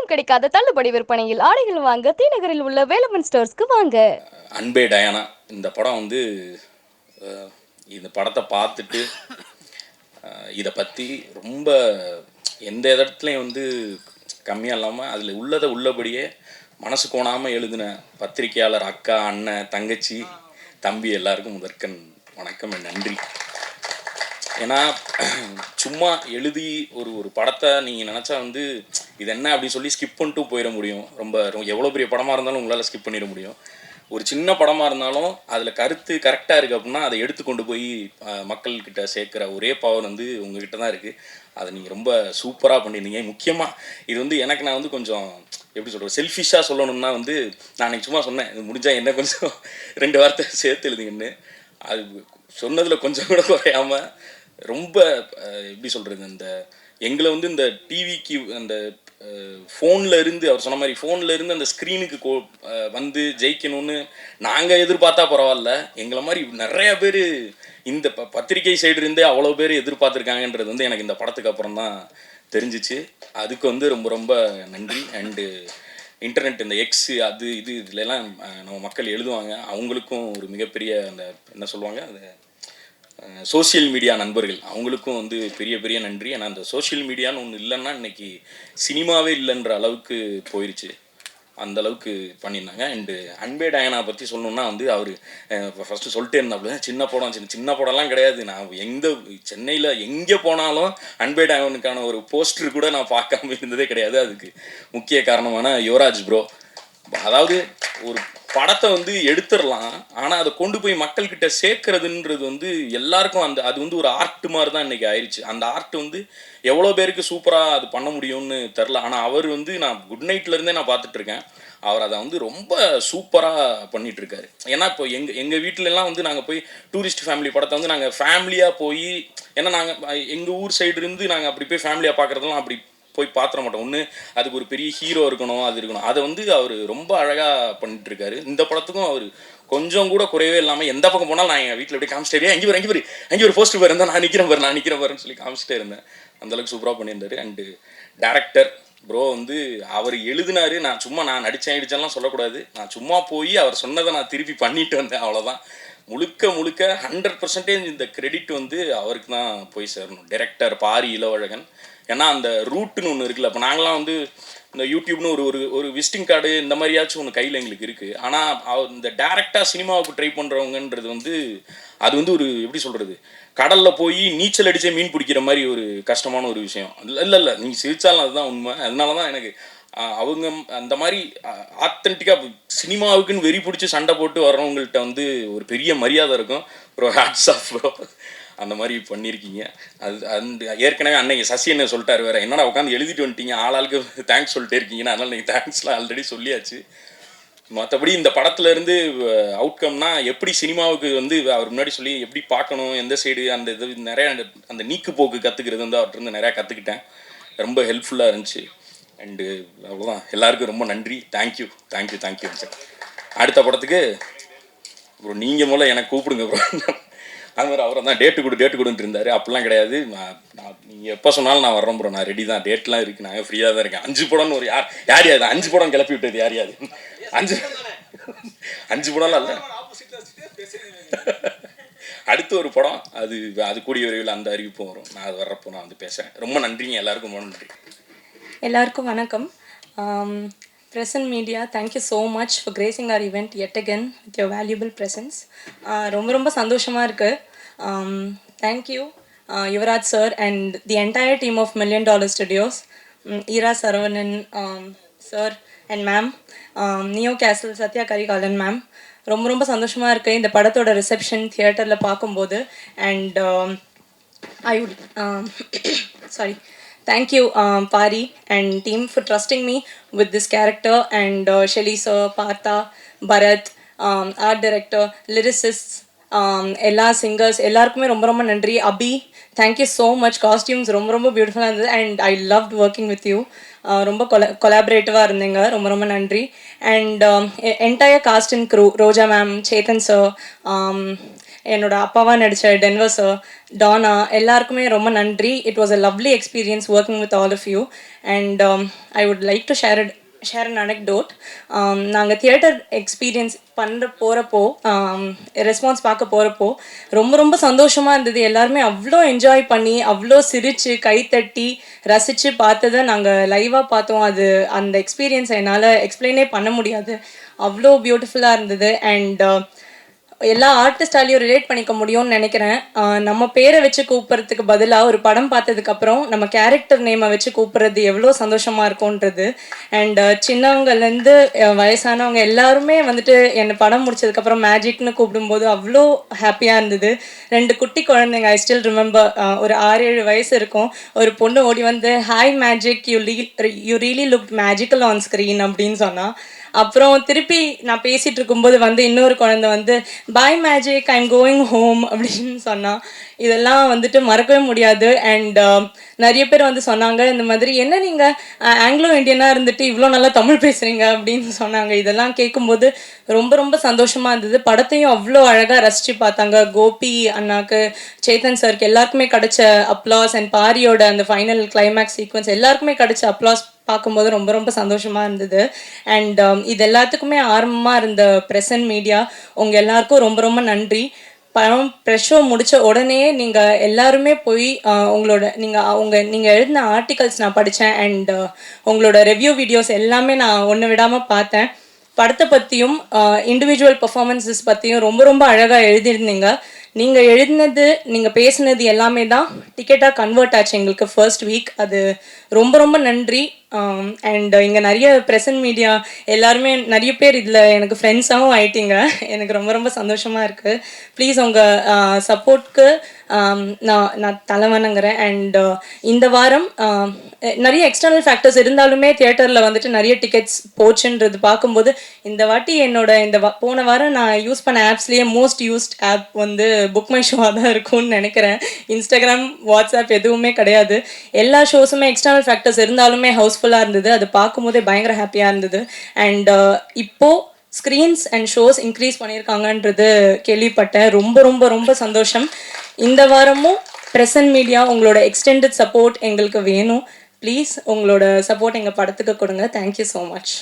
எங்கும் கிடைக்காத தள்ளுபடி விற்பனையில் ஆடைகள் வாங்க தீநகரில் உள்ள வேலவன் ஸ்டோர்ஸ்க்கு வாங்க. அன்பே டயானா இந்த படம் வந்து இந்த படத்தை பார்த்துட்டு இதை பற்றி ரொம்ப எந்த இடத்துலையும் வந்து கம்மியாக இல்லாமல் அதில் உள்ளதை உள்ளபடியே மனசு கோணாமல் எழுதின பத்திரிகையாளர் அக்கா, அண்ணன், தங்கச்சி, தம்பி எல்லாருக்கும் முதற்கண் வணக்கம், நன்றி. ஏன்னா சும்மா எழுதி ஒரு படத்தை நீங்கள் நினச்சா வந்து இது என்ன அப்படின்னு சொல்லி ஸ்கிப் பண்ணிட்டு போயிட முடியும். ரொம்ப எவ்வளோ பெரிய படமாக இருந்தாலும் உங்களால் ஸ்கிப் பண்ணிட முடியும். ஒரு சின்ன படமாக இருந்தாலும் அதில் கருத்து கரெக்டாக இருக்குது அப்படின்னா அதை எடுத்து கொண்டு போய் மக்கள்கிட்ட சேர்க்குற ஒரே பவர் வந்து உங்ககிட்ட தான் இருக்குது. அதை நீங்கள் ரொம்ப சூப்பராக பண்ணியிருந்தீங்க. முக்கியமாக இது வந்து எனக்கு நான் வந்து கொஞ்சம் எப்படி சொல்கிறது, செல்ஃபிஷாக சொல்லணும்னா வந்து நான் அன்றைக்கி சும்மா சொன்னேன், இது முடிஞ்சால் என்ன கொஞ்சம் 2 வார்த்தை சேர்த்து எழுதிங்கன்னு. அது சொன்னதில் கொஞ்சம் கூட குறையாமல் ரொம்ப எப்படி சொல்கிறது, அந்த எங்களை வந்து இந்த டிவிக்கு அந்த ஃபோனில் இருந்து அவர் சொன்ன மாதிரி ஃபோனில் இருந்து அந்த ஸ்க்ரீனுக்கு வந்து ஜெயிக்கணும்னு நாங்கள் எதிர்பார்த்தா பரவாயில்ல, எங்களை மாதிரி நிறையா பேர் இந்த பத்திரிகை சைடு இருந்தே அவ்வளோ பேர் எதிர்பார்த்துருக்காங்கன்றது வந்து எனக்கு இந்த படத்துக்கு அப்புறம் தான் தெரிஞ்சிச்சு. அதுக்கு வந்து ரொம்ப ரொம்ப நன்றி. அண்டு இன்டர்நெட் இந்த எக்ஸு அது இது இதுலலாம் நம்ம மக்கள் எழுதுவாங்க, அவங்களுக்கும் ஒரு மிகப்பெரிய அந்த என்ன சொல்லுவாங்க, அந்த சோசியல் மீடியா நண்பர்கள் அவங்களுக்கும் வந்து பெரிய பெரிய நன்றி. ஏன்னா அந்த சோஷியல் மீடியான்னு ஒன்று இல்லைன்னா இன்றைக்கி சினிமாவே இல்லைன்ற அளவுக்கு போயிடுச்சு, அந்த அளவுக்கு பண்ணியிருந்தாங்க. அண்டு அன்பே டயானா பற்றி சொல்லணுன்னா வந்து அவர் ஃபஸ்ட்டு சொல்லிட்டே இருந்தாப்புல சின்ன படம் சின்ன படம்லாம் கிடையாது. நான் சென்னையில் எங்கே போனாலும் அன்பே டயானுக்கான ஒரு போஸ்டர் கூட நான் பார்க்காம இருந்ததே கிடையாது. அதுக்கு முக்கிய காரணமான யுவராஜ் ப்ரோ. அதாவது ஒரு படத்தை வந்து எடுத்துடலாம், ஆனால் அதை கொண்டு போய் மக்கள்கிட்ட சேர்க்கறதுன்றது வந்து எல்லாருக்கும் அது வந்து ஒரு ஆர்ட் மாதிரி தான் இன்றைக்கி ஆயிடுச்சு. அந்த ஆர்ட் வந்து எவ்வளோ பேருக்கு சூப்பராக அது பண்ண முடியும்னு தெரில. ஆனால் அவர் வந்து நான் குட் நைட்லேருந்தே நான் பார்த்துட்ருக்கேன், அவர் அதை வந்து ரொம்ப சூப்பராக பண்ணிகிட்ருக்காரு. ஏன்னா இப்போ எங்கள் வீட்டிலலாம் வந்து நாங்கள் போய் டூரிஸ்ட் ஃபேமிலி படத்தை வந்து நாங்கள் ஃபேமிலியாக போய், ஏன்னா நாங்கள் எங்கள் ஊர் சைடு இருந்து நாங்கள் அப்படி போய் ஃபேமிலியாக பார்க்குறதெல்லாம் அப்படி போய் பார்த்துட மாட்டோம். ஒன்று அதுக்கு ஒரு பெரிய ஹீரோ இருக்கணும், அது இருக்கணும். அதை வந்து அவர் ரொம்ப அழகாக பண்ணிட்டுருக்காரு. இந்த படத்துக்கும் அவர் கொஞ்சம் கூட குறையவே இல்லாமல் எந்த பக்கம் போனாலும் நான் எங்கள் வீட்டில் எப்படி காமிச்சிட்டே அங்கே ஒரு போஸ்டர் பாரு இருந்தால் நான் நிற்கிறேன் பாருன்னு சொல்லி காமிச்சிட்டே இருந்தேன். அந்தளவுக்கு சூப்பராக பண்ணியிருந்தாரு. அண்டு டேரக்டர் ப்ரோ வந்து அவர் எழுதினார், நான் நடித்தேன்லாம் சொல்லக்கூடாது, நான் சும்மா போய் அவர் சொன்னதை நான் திருப்பி பண்ணிட்டு வந்தேன், அவ்வளோதான். முழுக்க 100% இந்த கிரெடிட் வந்து அவருக்கு தான் போய் சேரணும், டைரக்டர் பாரி இளவழகன். ஏன்னா அந்த ரூட்டுன்னு ஒன்று இருக்குல்ல, இப்போ நாங்களாம் வந்து இந்த யூடியூப்னு ஒரு விசிட்டிங் கார்டு இந்த மாதிரியாச்சும் ஒன்று கையில் எங்களுக்கு இருக்குது. ஆனால் இந்த டேரெக்டாக சினிமாவுக்கு ட்ரை பண்ணுறவங்கன்றது வந்து அது வந்து ஒரு எப்படி சொல்கிறது, கடலில் போய் நீச்சல் அடித்தே மீன் பிடிக்கிற மாதிரி ஒரு கஷ்டமான ஒரு விஷயம். இல்லை நீங்கள் சிரிச்சாலும் அதுதான் உண்மை. அதனால தான் எனக்கு அவங்க அந்த மாதிரி ஆத்தென்டிக்காக சினிமாவுக்குன்னு வெறி பிடிச்சி சண்டை போட்டு வர்றவங்கள்ட்ட வந்து ஒரு பெரிய மரியாதை இருக்கும். ப்ரோ ஹேட்ஸ் ஆஃப் ப்ரோ, அந்த மாதிரி பண்ணியிருக்கீங்க. அந்த ஏற்கனவே அன்னைக்கு சசி என்ன சொல்லிட்டாரு வேறு, என்னடா உட்காந்து எழுதிட்டு வந்துட்டீங்க, ஆளாளுக்கு தேங்க்ஸ் சொல்லிட்டே இருக்கீங்கன்னா, அதனால் நீங்கள் தேங்க்ஸ்லாம் ஆல்ரெடி சொல்லியாச்சு. மற்றபடி இந்த படத்துலேருந்து அவுட்கம்னா எப்படி சினிமாவுக்கு வந்து அவர் முன்னாடி சொல்லி எப்படி பார்க்கணும், எந்த சைடு அந்த இது நிறையா அந்த நீக்கு போக்கு கற்றுக்கிறது வந்து அவர்கிட்ட நிறையா கற்றுக்கிட்டேன். ரொம்ப ஹெல்ப்ஃபுல்லாக இருந்துச்சு. அண்டு அவ்வளோதான், எல்லாருக்கும் ரொம்ப நன்றி. Thank you sir. அடுத்த படத்துக்கு ப்ரோ நீங்கள் முதல்ல எனக்கு கூப்பிடுங்க ப்ரோ. அது மாதிரி அவரை தான் டேட்டு கொடுத்துட்டு இருந்தார். அப்படிலாம் கிடையாது, நான் நீங்கள் எப்போ சொன்னாலும் நான் வர்றேன் ப்ரோ, நான் ரெடி தான், டேட்லாம் இருக்குது, நாங்கள் ஃப்ரீயாக தான் இருக்கேன். 5 படம்னு ஒரு யார் 5 படம் கிளப்பி விட்டது யார் 5 படம்லாம் இல்லை. அடுத்து ஒரு படம் அது கூடிய விரைவில் அந்த அறிவிப்பும் வரும். நான் அது வர்றப்போ நான் வந்து பேசுகிறேன். ரொம்ப நன்றிங்க, எல்லாருக்கும் ரொம்ப நன்றி. எல்லாருக்கும் வணக்கம். Present media, thank you so much for gracing our event yet again with your valuable presence. ரொம்ப சந்தோஷமாக இருக்குது. Thank you Yuvraj sir and the entire team of $1 Million Studios, Ira Saravanan sir and ma'am, Neo Castle Satya Karikalan ma'am. ரொம்ப சந்தோஷமாக இருக்குது இந்த படத்தோட reception தியேட்டரில் பார்க்கும்போது. And I would thank you Pari and team for trusting me with this character, and Shelly sir, Partha, Bharat, art director, lyricists, எல்லா singers எல்லாருக்குமே ரொம்ப நன்றி. Abhi, thank you so much. Costumes ரொம்ப பியூட்டிஃபுல்லாக இருந்தது and I loved working with you. ரொம்ப கொலாபரேட்டிவாக இருந்தீங்க, ரொம்ப நன்றி. And entire cast and crew, Roja ma'am, Chetan sir, என்னோட அப்பாவாக நடித்த டென்வர் சார், டானா, எல்லாருக்குமே ரொம்ப நன்றி. It was a lovely experience working with all of you. And I would like to share an anecdote. நாங்கள் தியேட்டர் எக்ஸ்பீரியன்ஸ் போகிறப்போ ரெஸ்பான்ஸ் பார்க்க போகிறப்போ ரொம்ப சந்தோஷமாக இருந்தது. எல்லாருமே அவ்வளோ என்ஜாய் பண்ணி அவ்வளோ சிரித்து கைத்தட்டி ரசித்து பார்த்ததை நாங்கள் லைவாக பார்த்தோம். அது அந்த எக்ஸ்பீரியன்ஸை என்னால் எக்ஸ்பிளைனே பண்ண முடியாது. அவ்வளோ பியூட்டிஃபுல்லாக இருந்தது. அண்ட் எல்லா ஆர்டிஸ்டாலையும் ரிலேட் பண்ணிக்க முடியும்னு நினைக்கிறேன். நம்ம பேரை வச்சு கூப்பிட்றதுக்கு பதிலாக ஒரு படம் பார்த்ததுக்கப்புறம் நம்ம கேரக்டர் நேமை வச்சு கூப்பிட்றது எவ்வளோ சந்தோஷமாக இருக்கும்ன்றது. அண்ட் சின்னவங்கலேருந்து வயசானவங்க எல்லாருமே வந்துட்டு என்னை படம் முடிச்சதுக்கப்புறம் மேஜிக்னு கூப்பிடும்போது அவ்வளோ ஹாப்பியாக இருந்தது. 2 குட்டி குழந்தைங்க, ஐ ஸ்டில் ரிமெம்பர், ஒரு 6-7 வயசு இருக்கும். ஒரு பொண்ணு ஓடி வந்து hi magic, you really look magical on screen அப்படின்னு சொன்னால். அப்புறம் திருப்பி நான் பேசிகிட்டு இருக்கும்போது வந்து இன்னொரு குழந்தை வந்து பாய் மேஜிக், ஐம் கோயிங் ஹோம் அப்படின்னு சொன்னான். இதெல்லாம் வந்துட்டு மறக்கவே முடியாது. அண்ட் நிறைய பேர் வந்து சொன்னாங்க, இந்த மாதிரி என்ன நீங்கள் ஆங்கிலோ இண்டியனாக இருந்துட்டு இவ்வளோ நல்லா தமிழ் பேசுகிறீங்க அப்படின்னு சொன்னாங்க. இதெல்லாம் கேட்கும்போது ரொம்ப சந்தோஷமாக இருந்தது. படத்தையும் அவ்வளோ அழகாக ரசித்து பார்த்தாங்க. கோபி அண்ணாக்கு, சேத்தன் சாருக்கு எல்லாருக்குமே கிடைச்ச அப்ளாஸ், அண்ட் பாரியோட அந்த ஃபைனல் கிளைமேக்ஸ் சீக்வன்ஸ் எல்லாருக்குமே கிடைச்ச அப்ளாஸ் பார்க்கும்போது ரொம்ப சந்தோஷமாக இருந்தது. அண்ட் இது எல்லாத்துக்குமே ஆரம்பமாக இருந்த பிரசன்ட் மீடியா உங்கள் எல்லாருக்கும் ரொம்ப நன்றி. படம் ப்ரெஷ் ஷோ முடித்த உடனே நீங்கள் எல்லாருமே போய் நீங்கள் எழுதின ஆர்டிகல்ஸ் நான் படித்தேன். அண்ட் உங்களோட ரிவ்யூ வீடியோஸ் எல்லாமே நான் ஒன்று விடாமல் பார்த்தேன். படத்தை பற்றியும் இண்டிவிஜுவல் பர்ஃபார்மன்ஸஸ் பற்றியும் ரொம்ப அழகாக எழுதியிருந்தீங்க. நீங்கள் எழுதினது, நீங்கள் பேசினது எல்லாமே தான் டிக்கெட்டாக கன்வெர்ட் ஆச்சு எங்களுக்கு ஃபர்ஸ்ட் வீக். அது ரொம்ப நன்றி. அண்ட் இங்கே நிறைய ப்ரெசன்ட் மீடியா எல்லாருமே நிறைய பேர் இதில் எனக்கு ஃப்ரெண்ட்ஸாகவும் ஆயிட்டீங்க. எனக்கு ரொம்ப சந்தோஷமாக இருக்குது. ப்ளீஸ் உங்கள் சப்போர்ட்க்கு நான் தலை வணங்குறேன். அண்ட் இந்த வாரம் நிறைய எக்ஸ்டர்னல் ஃபேக்டர்ஸ் இருந்தாலுமே தியேட்டரில் வந்துட்டு நிறைய டிக்கெட்ஸ் போச்சுன்றது பார்க்கும்போது இந்த வாட்டி என்னோட போன வாரம் நான் யூஸ் பண்ண ஆப்ஸ்லேயே மோஸ்ட் யூஸ்ட் ஆப் வந்து புக் மை ஷோவாக தான் இருக்கும்னு நினைக்கிறேன். இன்ஸ்டாகிராம், வாட்ஸ்அப் எதுவுமே கிடையாது. எல்லா ஷோஸுமே எக்ஸ்டர்னல் ஃபேக்டர்ஸ் இருந்தாலுமே ஹவுஸ்ஃபுல்லாக இருந்தது. அது பார்க்கும்போதே பயங்கர ஹாப்பியாக இருந்தது. அண்ட் இப்போது ஸ்க்ரீன்ஸ் அண்ட் ஷோஸ் இன்க்ரீஸ் பண்ணியிருக்காங்கன்றது கேள்விப்பட்டேன். ரொம்ப சந்தோஷம். இந்த வாரமும் பிரசன்ட் மீடியா உங்களோட எக்ஸ்டெண்டட் சப்போர்ட் எங்களுக்கு வேணும். ப்ளீஸ் உங்களோட சப்போர்ட் எங்கள் படத்துக்கு கொடுங்க. Thank you so much.